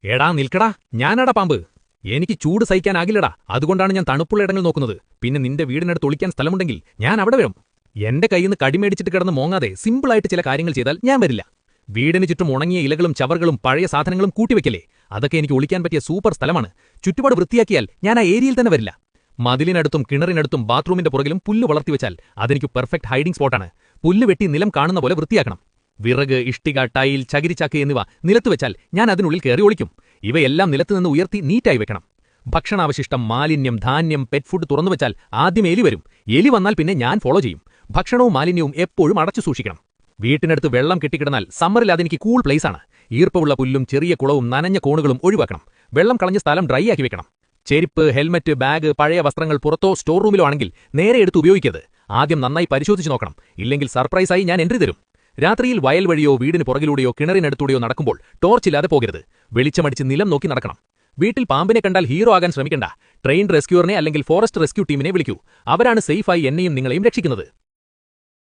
എടാ നിൽക്കടാ, ഞാനാടാ പാമ്പ്. എനിക്ക് ചൂട് സഹിക്കാനാകില്ലടാ, അതുകൊണ്ടാണ് ഞാൻ തണുപ്പുള്ള ഇടങ്ങൾ നോക്കുന്നത്. പിന്നെ നിന്റെ വീടിനടുത്ത് ഒളിക്കാൻ സ്ഥലമുണ്ടെങ്കിൽ ഞാൻ അവിടെ വരും. എന്റെ കയ്യിന്ന് കടിമേടിച്ചിട്ട് കിടന്ന് മോങ്ങാതെ സിമ്പിളായിട്ട് ചില കാര്യങ്ങൾ ചെയ്താൽ ഞാൻ വരില്ല. വീടിന് ചുറ്റും ഉണങ്ങിയ ഇലകളും ചവറുകളും പഴയ സാധനങ്ങളും കൂട്ടിവെക്കല്ലേ, അതൊക്കെ എനിക്ക് ഒളിക്കാൻ പറ്റിയ സൂപ്പർ സ്ഥലമാണ്. ചുറ്റുപാട് വൃത്തിയാക്കിയാൽ ഞാൻ ആ ഏരിയയിൽ തന്നെ വരില്ല. മതിലിനടുത്തും കിണറിനടുത്തും ബാത്റൂമിന്റെ പുറകിലും പുല്ല് വളർത്തിവെച്ചാൽ അതെനിക്ക് പെർഫെക്റ്റ് ഹൈഡിംഗ് സ്പോട്ടാണ്. പുല്ല് വെട്ടി നിലം കാണുന്ന പോലെ വൃത്തിയാക്കണം. വിറക്, ഇഷ്ടിക, ടൈൽ, ചകിരിച്ചാക്ക് എന്നിവ നിലത്തുവെച്ചാൽ ഞാൻ അതിനുള്ളിൽ കയറി ഒളിക്കും. ഇവയെല്ലാം നിലത്തുനിന്ന് ഉയർത്തി നീറ്റായി വെക്കണം. ഭക്ഷണാവശിഷ്ടം, മാലിന്യം, ധാന്യം, പെറ്റ് ഫുഡ് തുറന്നുവെച്ചാൽ ആദ്യം എലി വരും. എലി വന്നാൽ പിന്നെ ഞാൻ ഫോളോ ചെയ്യും. ഭക്ഷണവും മാലിന്യവും എപ്പോഴും അടച്ചു സൂക്ഷിക്കണം. വീട്ടിനടുത്ത് വെള്ളം കെട്ടിക്കിടന്നാൽ സമ്മറിൽ അതെനിക്ക് കൂൾ പ്ലേസാണ്. ഈർപ്പമുള്ള പുല്ലും ചെറിയ കുളവും നനഞ്ഞ കോണുകളും ഒഴിവാക്കണം. വെള്ളം കളഞ്ഞ സ്ഥലം ഡ്രൈ ആക്കി വെക്കണം. ചെരുപ്പ്, ഹെൽമറ്റ്, ബാഗ്, പഴയ വസ്ത്രങ്ങൾ പുറത്തോ സ്റ്റോർ റൂമിലോ ആണെങ്കിൽ നേരെ എടുത്ത് ഉപയോഗിക്കരുത്. ആദ്യം നന്നായി പരിശോധിച്ച് നോക്കണം. ഇല്ലെങ്കിൽ സർപ്രൈസായി ഞാൻ എൻട്രി തരും. രാത്രിയിൽ വയൽ വഴിയോ വീടിന് പുറകിലൂടെയോ കിണറിനടുത്തൂടെയോ നടക്കുമ്പോൾ ടോർച്ചില്ലാതെ പോകരുത്. വെളിച്ചമടിച്ച് നിലം നോക്കി നടക്കണം. വീട്ടിൽ പാമ്പിനെ കണ്ടാൽ ഹീറോ ആകാൻ ശ്രമിക്കണ്ട. ട്രെയിൻഡ് റെസ്ക്യൂറിനെ അല്ലെങ്കിൽ ഫോറസ്റ്റ് റെസ്ക്യൂ ടീമിനെ വിളിക്കൂ. അവരാണ് സേഫായി എന്നെയും നിങ്ങളെയും രക്ഷിക്കുന്നത്.